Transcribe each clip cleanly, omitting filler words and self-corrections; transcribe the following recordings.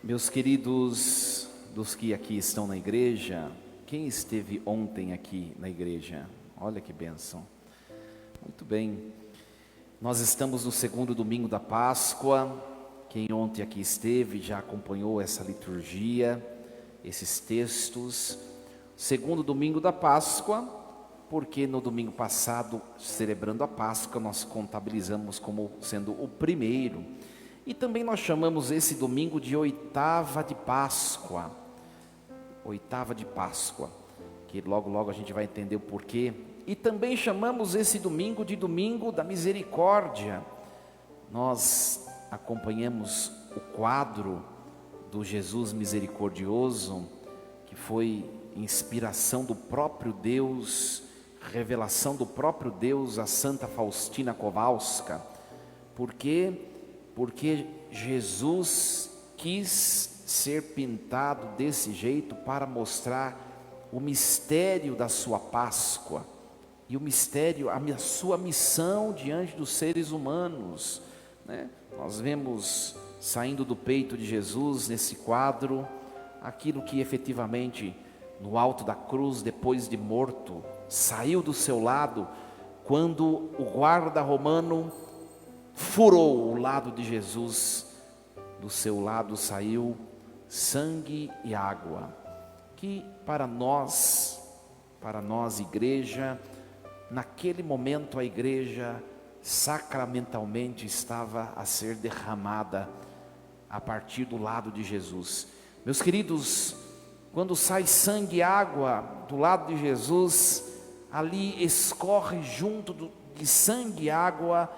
Meus queridos, dos que aqui estão na igreja, quem esteve ontem aqui na igreja? Olha que bênção. Muito bem. Nós estamos no segundo domingo da Páscoa. Quem ontem aqui esteve já acompanhou essa liturgia, esses textos. Segundo domingo da Páscoa, porque no domingo passado, celebrando a Páscoa, nós contabilizamos como sendo o primeiro. E também nós chamamos esse domingo de oitava de Páscoa. Oitava de Páscoa, que logo a gente vai entender o porquê. E também chamamos esse domingo de domingo da misericórdia. Nós acompanhamos o quadro do Jesus misericordioso, que foi inspiração do próprio Deus, revelação do próprio Deus a Santa Faustina Kowalska. Porque Jesus quis ser pintado desse jeito para mostrar o mistério da sua Páscoa e o mistério, a sua missão diante dos seres humanos, né? Nós vemos saindo do peito de Jesus nesse quadro aquilo que efetivamente no alto da cruz, depois de morto, saiu do seu lado quando o guarda romano furou o lado de Jesus. Do seu lado saiu sangue e água, que para nós igreja, naquele momento a igreja sacramentalmente estava a ser derramada a partir do lado de Jesus. Meus queridos, quando sai sangue e água do lado de Jesus, ali escorre junto de sangue e água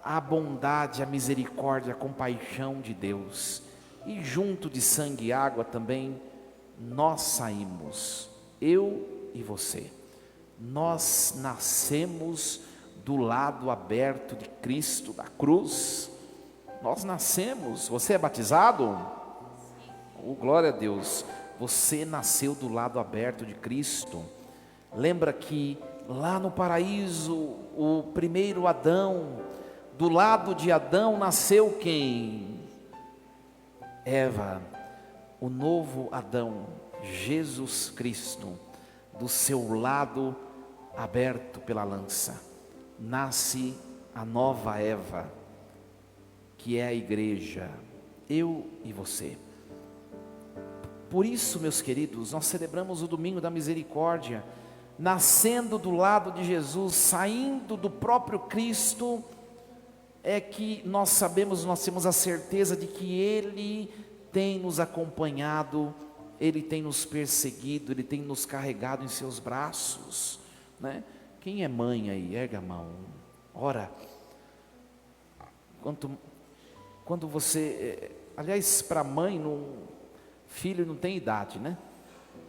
a bondade, a misericórdia, a compaixão de Deus. E junto de sangue e água também nós saímos, eu e você. Nós nascemos do lado aberto de Cristo, da cruz. Nós nascemos. Você é batizado? Oh, glória a Deus. Você nasceu do lado aberto de Cristo. Lembra que lá no paraíso, o primeiro Adão, do lado de Adão nasceu quem? Eva. O novo Adão, Jesus Cristo, do seu lado aberto pela lança, nasce a nova Eva, que é a igreja, eu e você. Por isso, meus queridos, nós celebramos o domingo da misericórdia, nascendo do lado de Jesus, saindo do próprio Cristo, é que nós sabemos, nós temos a certeza de que Ele tem nos acompanhado, Ele tem nos perseguido, Ele tem nos carregado em seus braços, né? Quem é mãe aí? Erga a mão. Ora, quando você, aliás, para mãe, filho não tem idade, né?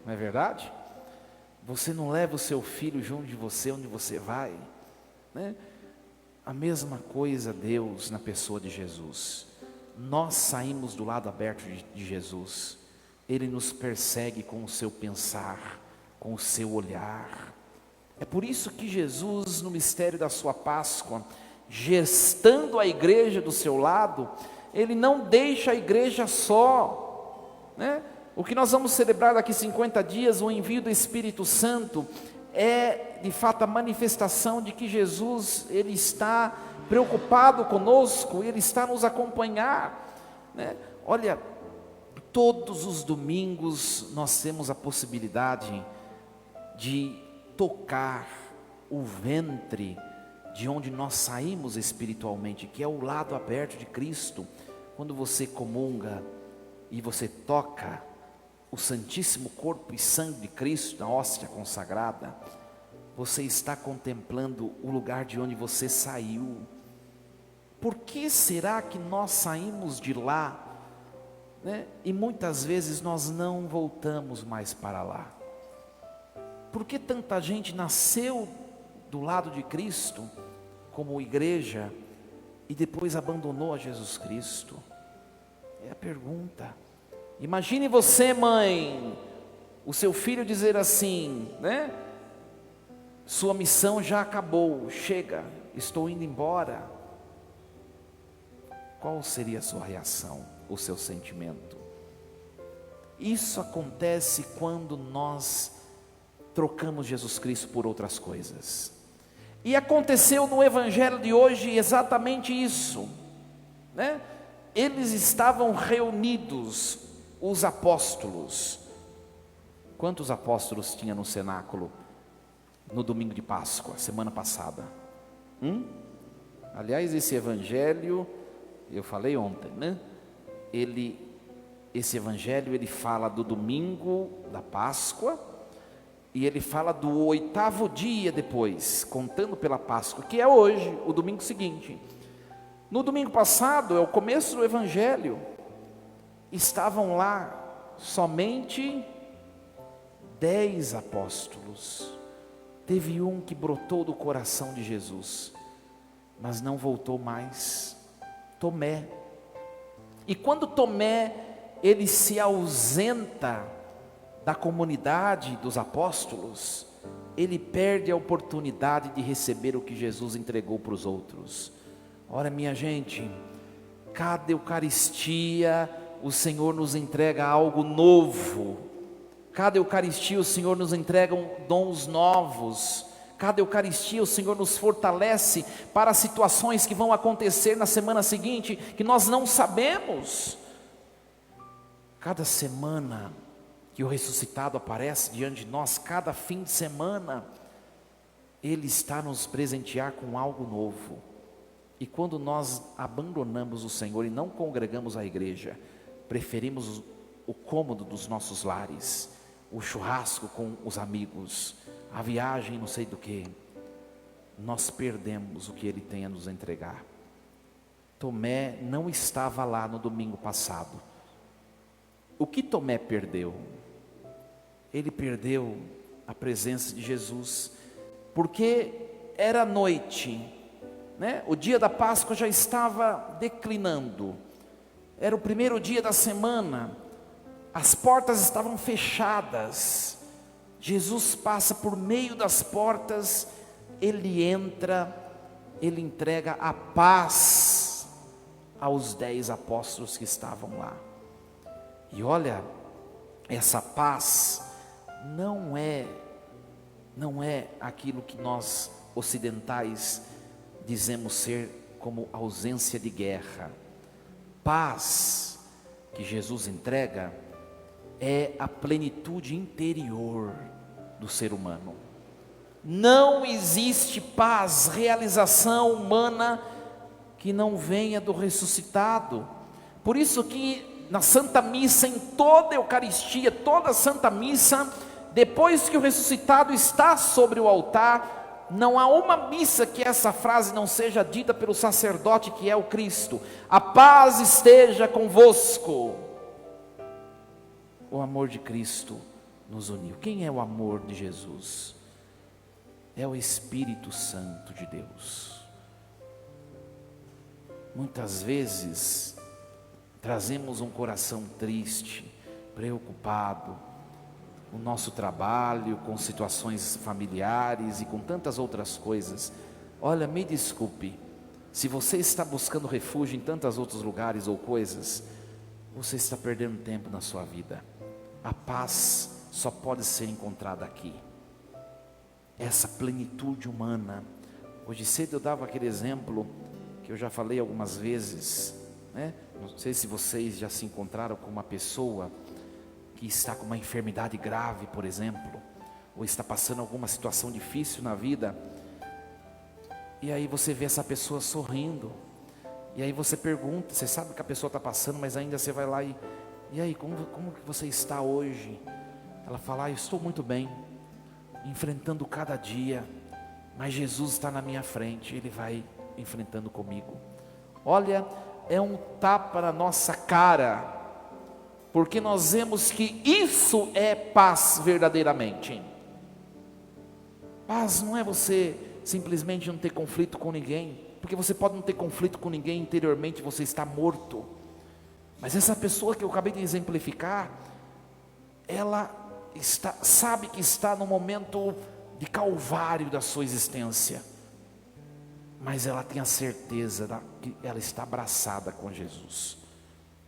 Não é verdade? Você não leva o seu filho junto de você, onde você vai, né? A mesma coisa Deus na pessoa de Jesus. Nós saímos do lado aberto de Jesus. Ele nos persegue com o seu pensar, com o seu olhar. É por isso que Jesus, no mistério da sua Páscoa, gestando a igreja do seu lado, Ele não deixa a igreja só, né? O que nós vamos celebrar daqui 50 dias, o envio do Espírito Santo, é de fato a manifestação de que Jesus, Ele está preocupado conosco, Ele está nos acompanhar, né? Olha, todos os domingos nós temos a possibilidade de tocar o ventre de onde nós saímos espiritualmente, que é o lado aberto de Cristo. Quando você comunga e você toca o Santíssimo Corpo e Sangue de Cristo na hóstia consagrada, você está contemplando o lugar de onde você saiu. Por que será que nós saímos de lá, né? E muitas vezes nós não voltamos mais para lá? Por que tanta gente nasceu do lado de Cristo, como igreja, e depois abandonou a Jesus Cristo? É a pergunta. Imagine você, mãe, o seu filho dizer assim, né? Sua missão já acabou, chega, estou indo embora. Qual seria a sua reação, o seu sentimento? Isso acontece quando nós trocamos Jesus Cristo por outras coisas. E aconteceu no evangelho de hoje exatamente isso, né? Eles estavam reunidos, os apóstolos. Quantos apóstolos tinha no cenáculo no domingo de Páscoa, semana passada? Aliás, esse evangelho, eu falei ontem, né? Esse evangelho, ele fala do domingo da Páscoa, e ele fala do 8º dia depois, contando pela Páscoa, que é hoje, o domingo seguinte. No domingo passado, é o começo do evangelho, estavam lá somente 10 apóstolos. Teve um que brotou do coração de Jesus, mas não voltou mais, Tomé. E quando Tomé, ele se ausenta da comunidade dos apóstolos, ele perde a oportunidade de receber o que Jesus entregou para os outros. Ora, minha gente, cada Eucaristia o Senhor nos entrega algo novo. Cada Eucaristia o Senhor nos entrega dons novos. Cada Eucaristia o Senhor nos fortalece para situações que vão acontecer na semana seguinte, que nós não sabemos. Cada semana que o ressuscitado aparece diante de nós, cada fim de semana, Ele está nos presentear com algo novo. E quando nós abandonamos o Senhor e não congregamos a igreja, preferimos o cômodo dos nossos lares, o churrasco com os amigos, a viagem não sei do que, nós perdemos o que Ele tem a nos entregar. Tomé não estava lá no domingo passado. O que Tomé perdeu? Ele perdeu a presença de Jesus, porque era noite, né? O dia da Páscoa já estava declinando, era o primeiro dia da semana, as portas estavam fechadas. Jesus passa por meio das portas, Ele entra, Ele entrega a paz aos 10 apóstolos que estavam lá. E olha, essa paz não é aquilo que nós ocidentais dizemos ser como ausência de guerra. Paz que Jesus entrega é a plenitude interior do ser humano. Não existe paz, realização humana que não venha do ressuscitado. Por isso que na Santa Missa, em toda a Eucaristia, toda a Santa Missa, depois que o ressuscitado está sobre o altar, não há uma missa que essa frase não seja dita pelo sacerdote, que é o Cristo: a paz esteja convosco. O amor de Cristo nos uniu. Quem é o amor de Jesus? É o Espírito Santo de Deus. Muitas vezes trazemos um coração triste, preocupado, com o nosso trabalho, com situações familiares e com tantas outras coisas. Olha, me desculpe, se você está buscando refúgio em tantos outros lugares ou coisas, você está perdendo tempo na sua vida. A paz só pode ser encontrada aqui. Essa plenitude humana. Hoje cedo eu dava aquele exemplo que eu já falei algumas vezes, né? Não sei se vocês já se encontraram com uma pessoa que está com uma enfermidade grave, por exemplo, ou está passando alguma situação difícil na vida, e aí você vê essa pessoa sorrindo, e aí você pergunta, você sabe que a pessoa está passando, mas ainda você vai lá e aí, como que você está hoje? Ela fala: eu estou muito bem, enfrentando cada dia, mas Jesus está na minha frente, Ele vai enfrentando comigo. Olha, é um tapa na nossa cara, porque nós vemos que isso é paz verdadeiramente. Paz não é você simplesmente não ter conflito com ninguém, porque você pode não ter conflito com ninguém interiormente, você está morto. Mas essa pessoa que eu acabei de exemplificar, ela sabe que está no momento de calvário da sua existência, mas ela tem a certeza que ela está abraçada com Jesus.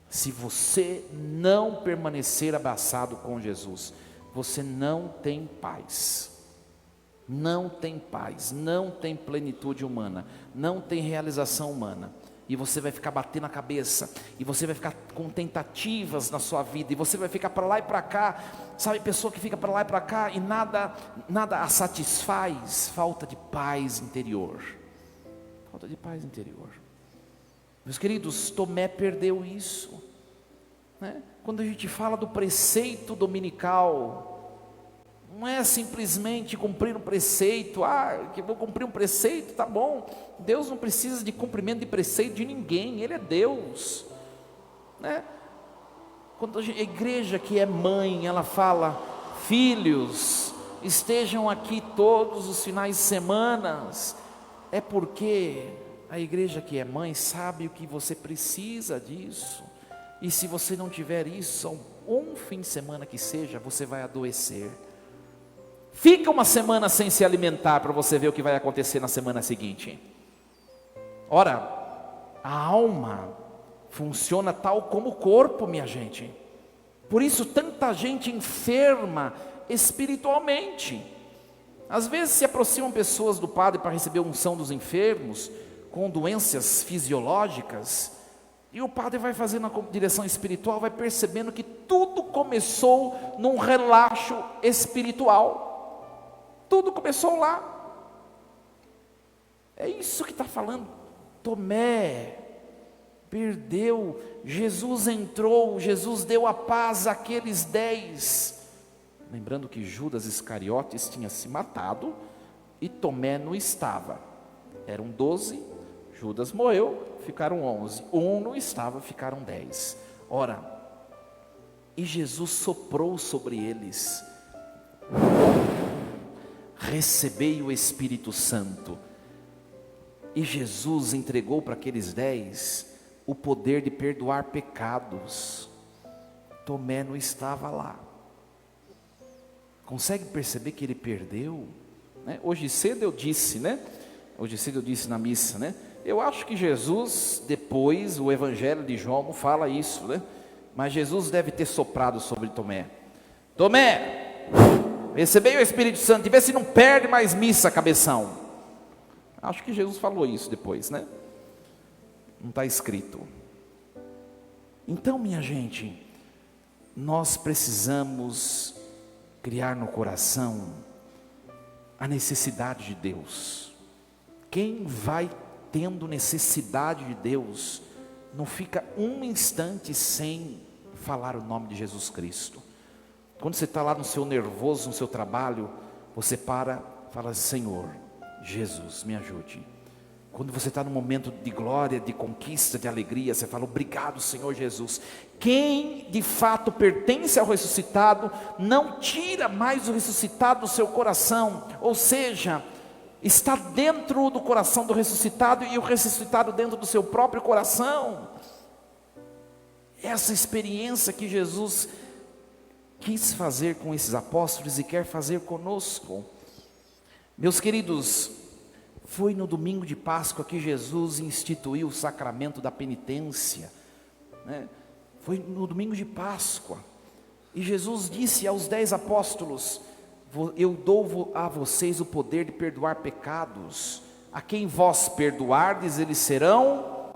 Se você não permanecer abraçado com Jesus, você não tem paz. Não tem paz, não tem plenitude humana, não tem realização humana. E você vai ficar batendo a cabeça, e você vai ficar com tentativas na sua vida, e você vai ficar para lá e para cá. Sabe, pessoa que fica para lá e para cá e nada a satisfaz. Falta de paz interior. Falta de paz interior. Meus queridos, Tomé perdeu isso, né? Quando a gente fala do preceito dominical, não é simplesmente cumprir um preceito. Que vou cumprir um preceito, tá bom. Deus não precisa de cumprimento de preceito de ninguém, Ele é Deus, né? Quando a igreja que é mãe, ela fala: filhos, estejam aqui todos os finais de semana, é porque a igreja que é mãe sabe o que você precisa disso, e se você não tiver isso, um fim de semana que seja, você vai adoecer. Fica uma semana sem se alimentar para você ver o que vai acontecer na semana seguinte. Ora, a alma funciona tal como o corpo, minha gente. Por isso tanta gente enferma espiritualmente. Às vezes se aproximam pessoas do padre para receber a unção dos enfermos, com doenças fisiológicas, e o padre vai fazendo a direção espiritual, vai percebendo que tudo começou num relaxo espiritual. Tudo começou lá. É isso que está falando. Tomé perdeu, Jesus entrou, Jesus deu a paz àqueles 10. Lembrando que Judas Iscariotes tinha se matado e Tomé não estava. Eram 12, Judas morreu, ficaram 11. Um não estava, ficaram 10. Ora, e Jesus soprou sobre eles: recebei o Espírito Santo. E Jesus entregou para aqueles 10 o poder de perdoar pecados. Tomé não estava lá. Consegue perceber que ele perdeu, né? Hoje cedo eu disse, né? Hoje cedo eu disse na missa, né? Eu acho que Jesus, depois, o Evangelho de João não fala isso, né? Mas Jesus deve ter soprado sobre Tomé: Tomé, recebei o Espírito Santo, e vê se não perde mais missa, cabeção. Acho que Jesus falou isso depois, né? Não está escrito. Então, minha gente, nós precisamos criar no coração a necessidade de Deus. Quem vai tendo necessidade de Deus, não fica um instante sem falar o nome de Jesus Cristo. Quando você está lá no seu nervoso, no seu trabalho, você para, fala: Senhor Jesus, me ajude. Quando você está num momento de glória, de conquista, de alegria, você fala: obrigado, Senhor Jesus. Quem de fato pertence ao ressuscitado, não tira mais o ressuscitado do seu coração, ou seja, está dentro do coração do ressuscitado, e o ressuscitado dentro do seu próprio coração. Essa experiência que Jesus quis fazer com esses apóstolos e quer fazer conosco. Meus queridos, foi no domingo de Páscoa que Jesus instituiu o sacramento da penitência, né? Foi no domingo de Páscoa, e Jesus disse aos 10 apóstolos: eu dou a vocês o poder de perdoar pecados. A quem vós perdoardes, eles serão;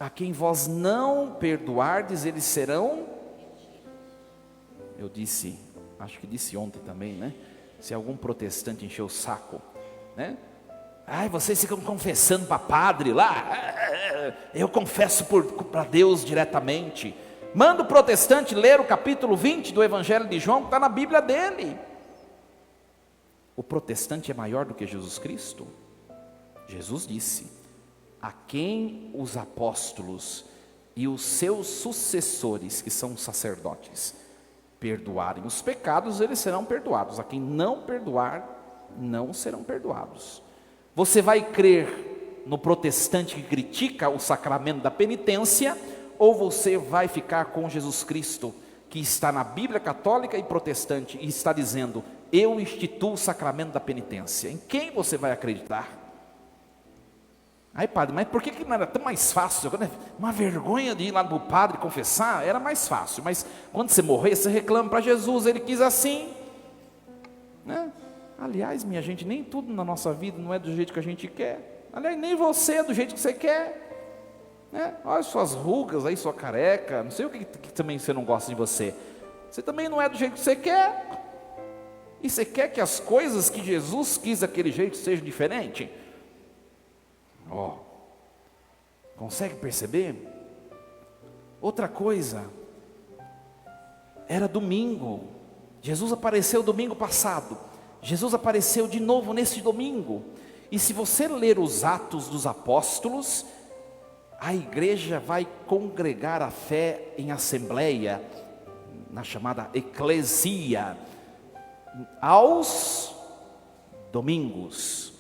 a quem vós não perdoardes, eles serão. Eu disse, acho que disse ontem também, né? Se algum protestante encheu o saco, né? Vocês ficam confessando para padre lá. Eu confesso para Deus diretamente. Manda o protestante ler o capítulo 20 do Evangelho de João, que está na Bíblia dele. O protestante é maior do que Jesus Cristo? Jesus disse: a quem os apóstolos e os seus sucessores, que são os sacerdotes, perdoarem os pecados, eles serão perdoados. A quem não perdoar, não serão perdoados. Você vai crer no protestante que critica o sacramento da penitência, ou você vai ficar com Jesus Cristo, que está na Bíblia católica e protestante, e está dizendo: eu instituo o sacramento da penitência? Em quem você vai acreditar? Aí, padre, mas por que não era tão mais fácil? Uma vergonha de ir lá no padre confessar, era mais fácil. Mas quando você morrer, você reclama para Jesus, ele quis assim, né? Aliás, minha gente, nem tudo na nossa vida não é do jeito que a gente quer. Aliás, nem você é do jeito que você quer, né? Olha suas rugas aí, sua careca, não sei o que também você não gosta de você. Você também não é do jeito que você quer. E você quer que as coisas que Jesus quis daquele jeito sejam diferentes? Ó, consegue perceber? Outra coisa, era domingo. Jesus apareceu domingo passado. Jesus apareceu de novo nesse domingo. E se você ler os Atos dos Apóstolos, a igreja vai congregar a fé em assembleia, na chamada eclesia, aos domingos.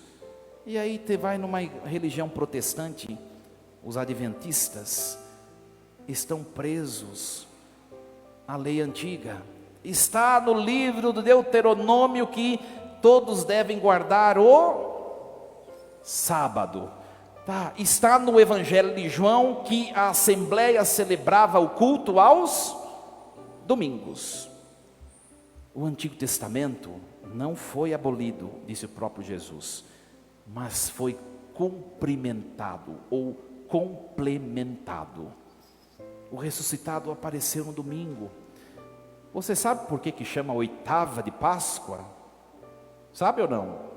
E aí você vai numa religião protestante, os adventistas estão presos à lei antiga. Está no livro do Deuteronômio que todos devem guardar o sábado. Tá, está no Evangelho de João que a assembleia celebrava o culto aos domingos. O Antigo Testamento não foi abolido, disse o próprio Jesus, mas foi cumprimentado ou complementado. O ressuscitado apareceu no domingo. Você sabe por que chama oitava de Páscoa? Sabe ou não?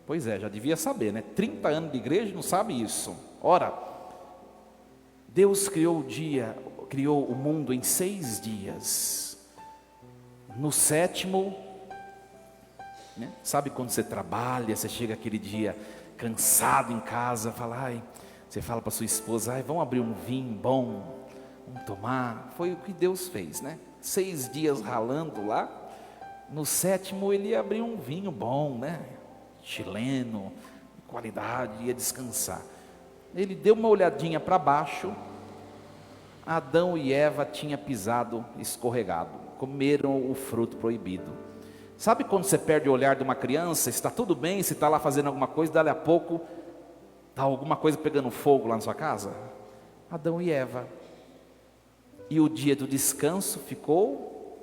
Pois é, já devia saber, né? 30 anos de igreja e não sabe isso. Ora, Deus criou o mundo em 6 dias. No 7º, né? Sabe quando você trabalha, você chega aquele dia cansado em casa, você fala para sua esposa, vamos abrir um vinho bom, vamos tomar. Foi o que Deus fez, né? 6 dias ralando lá, no 7º ele ia abrir um vinho bom, né? Chileno, de qualidade, ia descansar. Ele deu uma olhadinha para baixo, Adão e Eva tinham pisado, escorregado, comeram o fruto proibido. Sabe quando você perde o olhar de uma criança, está tudo bem, se está lá fazendo alguma coisa, dali a pouco, está alguma coisa pegando fogo lá na sua casa? Adão e Eva. E o dia do descanso ficou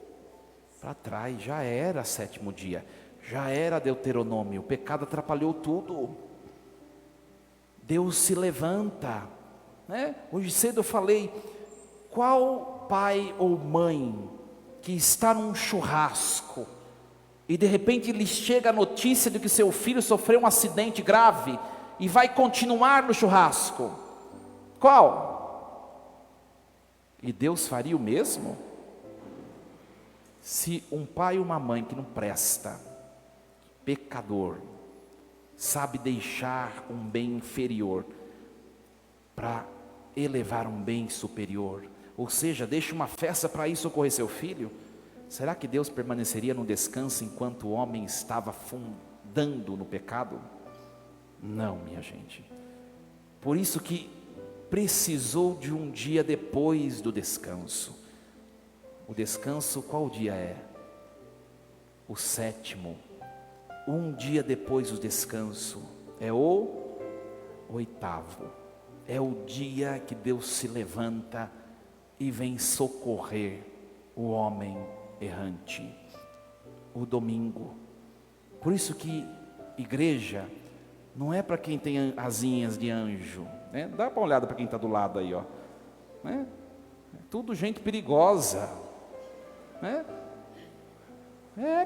para trás, já era 7º dia, já era Deuteronômio, o pecado atrapalhou tudo. Deus se levanta, né? Hoje cedo eu falei, qual pai ou mãe que está num churrasco e de repente lhe chega a notícia de que seu filho sofreu um acidente grave e vai continuar no churrasco? Qual? E Deus faria o mesmo? Se um pai ou uma mãe que não presta, pecador, sabe deixar um bem inferior para elevar um bem superior, ou seja, deixa uma festa para ir socorrer seu filho, será que Deus permaneceria no descanso enquanto o homem estava afundando no pecado? Não, minha gente. Por isso que precisou de um dia depois do descanso. O descanso qual dia é? O 7º. Um dia depois do descanso é o 8º. É o dia que Deus se levanta e vem socorrer o homem errante. O domingo. Por isso que igreja não é para quem tem asinhas de anjo, né? Dá uma olhada para quem está do lado aí, ó, né? Tudo gente perigosa, né?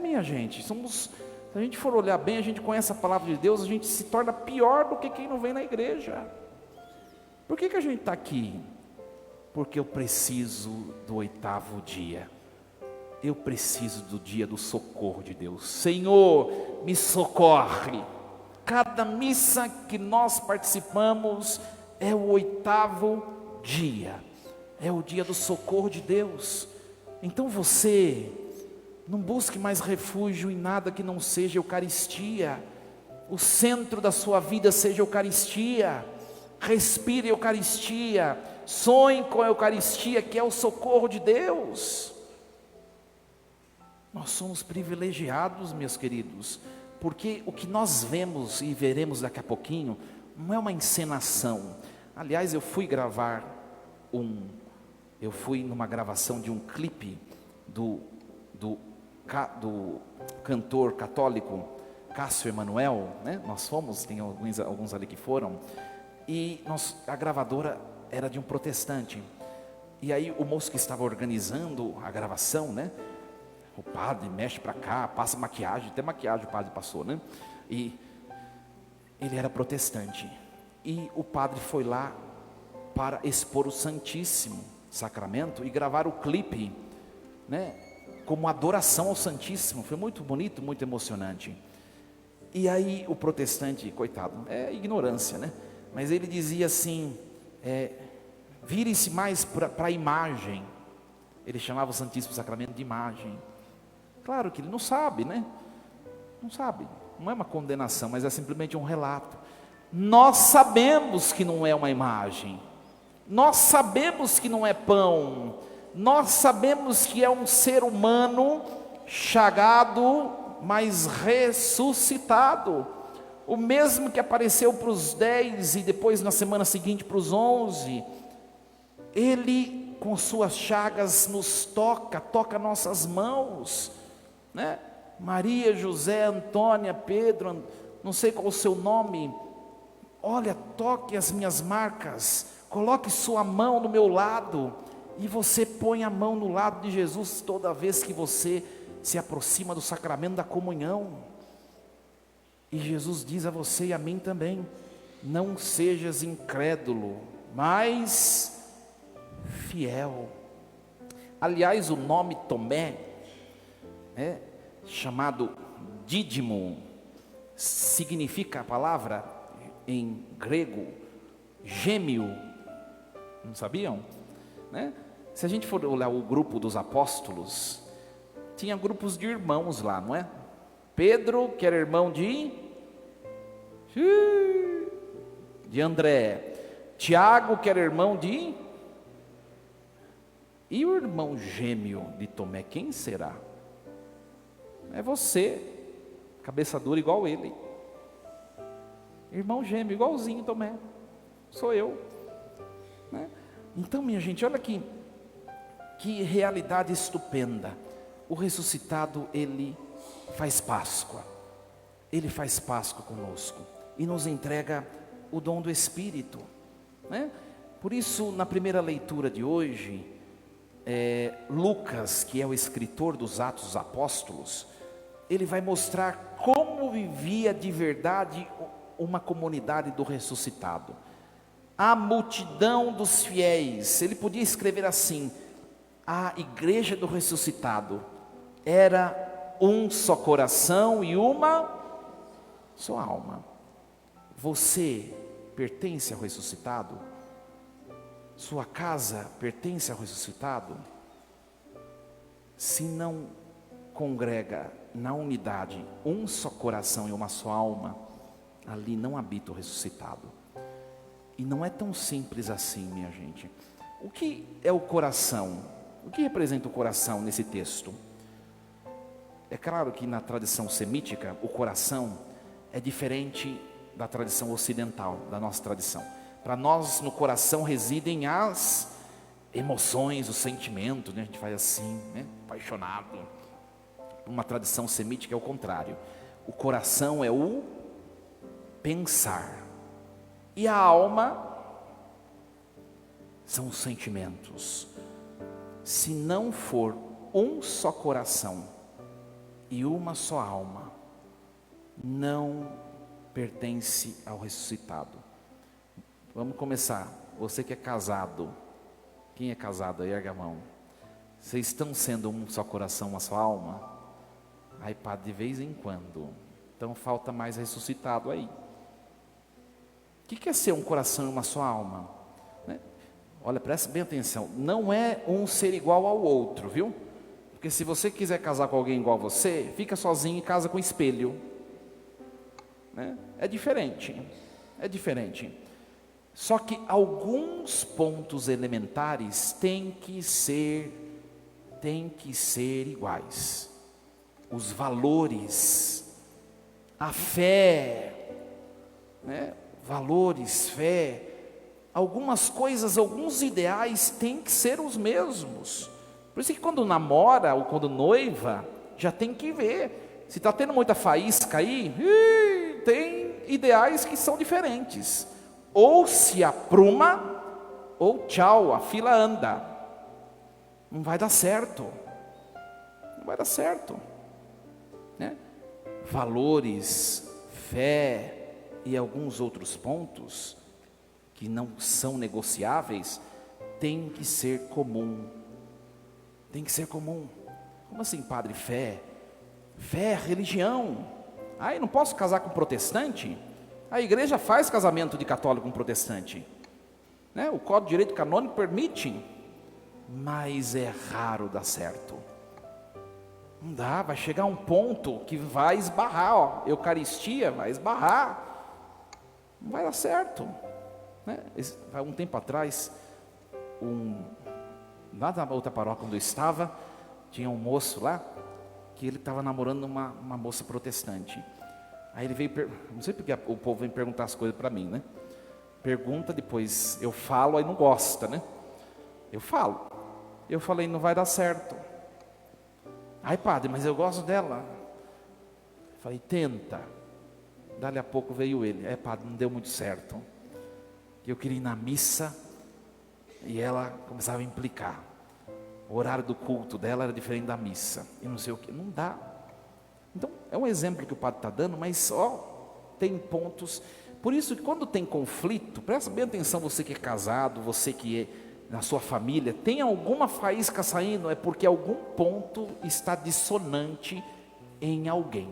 Minha gente, se a gente for olhar bem, a gente conhece a palavra de Deus, a gente se torna pior do que quem não vem na igreja. Por que a gente está aqui? Porque eu preciso do 8º dia. Eu preciso do dia do socorro de Deus. Senhor, me socorre. Cada missa que nós participamos é o 8º dia. É o dia do socorro de Deus. Então você não busque mais refúgio em nada que não seja Eucaristia. O centro da sua vida seja Eucaristia. Respire Eucaristia. Sonhe com a Eucaristia, que é o socorro de Deus. Nós somos privilegiados, meus queridos, porque o que nós vemos e veremos daqui a pouquinho, não é uma encenação. Aliás, eu fui numa gravação de um clipe do cantor católico Cássio Emanuel, né? Nós fomos, tem alguns ali que foram, e a gravadora era de um protestante. E aí o moço que estava organizando a gravação, né? O padre mexe para cá, passa maquiagem, até maquiagem o padre passou, né? E ele era protestante. E o padre foi lá para expor o Santíssimo Sacramento e gravar o clipe, né? Como adoração ao Santíssimo. Foi muito bonito, muito emocionante. E aí o protestante, coitado, é ignorância, né? Mas ele dizia assim, vire-se mais para a imagem. Ele chamava o Santíssimo Sacramento de imagem. Claro que ele não sabe, né? Não sabe, não é uma condenação, mas é simplesmente um relato. Nós sabemos que não é uma imagem, nós sabemos que não é pão, nós sabemos que é um ser humano chagado, mas ressuscitado, o mesmo que apareceu para os 10 e depois na semana seguinte para os 11, ele com suas chagas nos toca nossas mãos, né? Maria, José, Antônia, Pedro, não sei qual o seu nome, olha, toque as minhas marcas, coloque sua mão no meu lado, e você põe a mão no lado de Jesus toda vez que você se aproxima do sacramento da comunhão. E Jesus diz a você e a mim também: não sejas incrédulo, mas fiel. Aliás, o nome Tomé, chamado Dídimo, significa a palavra em grego gêmeo. Não sabiam? Né? Se a gente for olhar o grupo dos apóstolos, tinha grupos de irmãos lá, não é? Pedro, que era irmão de André. Tiago, que era irmão de... E o irmão gêmeo de Tomé, quem será? É você, cabeça dura igual ele. Irmão gêmeo, igualzinho Tomé. Sou eu, né? Então, minha gente, olha que realidade estupenda. O ressuscitado, ele faz Páscoa. Ele faz Páscoa conosco e nos entrega o dom do Espírito, né? Por isso, na primeira leitura de hoje, Lucas, que é o escritor dos Atos dos Apóstolos, ele vai mostrar como vivia de verdade uma comunidade do ressuscitado. A multidão dos fiéis, ele podia escrever assim: a igreja do ressuscitado era um só coração e uma só alma. Você pertence ao ressuscitado? Sua casa pertence ao ressuscitado? Se não congrega na unidade um só coração e uma só alma, ali não habita o ressuscitado. E não é tão simples assim, minha gente. O que é o coração? O que representa o coração nesse texto? É claro que na tradição semítica, o coração é diferente da tradição ocidental, da nossa tradição. Para nós, no coração residem as emoções, os sentimentos, né? A gente faz assim, né? Apaixonado. Uma tradição semítica é o contrário. O coração é o pensar. E a alma são os sentimentos. Se não for um só coração e uma só alma, não pertence ao ressuscitado. Vamos começar. Você que é casado, quem é casado aí, erga a mão. Vocês estão sendo um só coração, uma só alma? Aí, padre, de vez em quando. Então falta mais ressuscitado aí. O que é ser um coração e uma só alma? Né? Olha, preste bem atenção. Não é um ser igual ao outro, viu? Porque se você quiser casar com alguém igual a você, fica sozinho e casa com espelho, né? É diferente. É diferente. Só que alguns pontos elementares têm que ser iguais. Os valores, a fé, né? valores, fé, algumas coisas, alguns ideais têm que ser os mesmos. Por isso que quando namora ou quando noiva, já tem que ver. Se está tendo muita faísca aí, tem ideais que são diferentes. Ou se apruma, ou tchau, a fila anda. Não vai dar certo. Não vai dar certo, né? Valores, fé e alguns outros pontos que não são negociáveis tem que ser comum. Tem que ser comum. Como assim, padre? Fé? Fé, religião. Eu não posso casar com protestante? A igreja faz casamento de católico com protestante, né? O Código de Direito Canônico permite, mas é raro dar certo. Não dá, vai chegar um ponto que vai esbarrar, Eucaristia vai esbarrar, não vai dar certo, né? Um tempo atrás, lá na outra paróquia onde eu estava, tinha um moço lá, que ele estava namorando uma moça protestante. Aí ele veio, não sei porque o povo vem perguntar as coisas para mim, né? Pergunta, depois eu falo, aí não gosta, né? Eu falo. Eu falei, não vai dar certo. Ai, padre, mas eu gosto dela. Falei, tenta. Dali a pouco veio ele. Padre, não deu muito certo. Eu queria ir na missa e ela começava a implicar. O horário do culto dela era diferente da missa. E não sei o que. Não dá. Então, é um exemplo que o padre está dando, mas tem pontos. Por isso que quando tem conflito, presta bem atenção, você que é casado, você que é na sua família, tem alguma faísca saindo, é porque algum ponto está dissonante em alguém.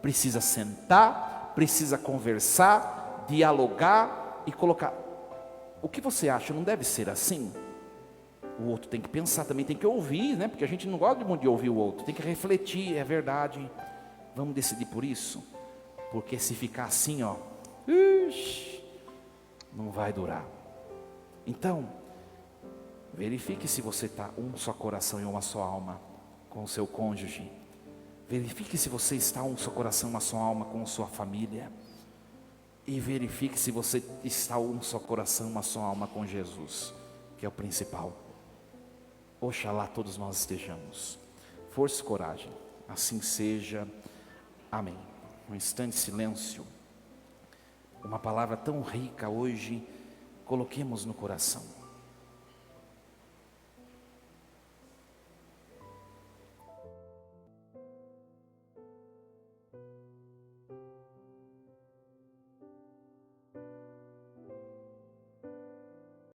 Precisa sentar, precisa conversar, dialogar e colocar. O que você acha? Não deve ser assim? O outro tem que pensar, também tem que ouvir, né? Porque a gente não gosta muito de ouvir o outro, tem que refletir, é verdade. Vamos decidir por isso? Porque se ficar assim, não vai durar. Então, verifique se você está um só coração e uma só alma com o seu cônjuge. Verifique se você está um só coração e uma só alma com sua família. E verifique se você está um só coração e uma só alma com Jesus, que é o principal. Oxalá todos nós estejamos. Força e coragem. Assim seja. Amém. Um instante de silêncio. Uma palavra tão rica hoje, coloquemos no coração.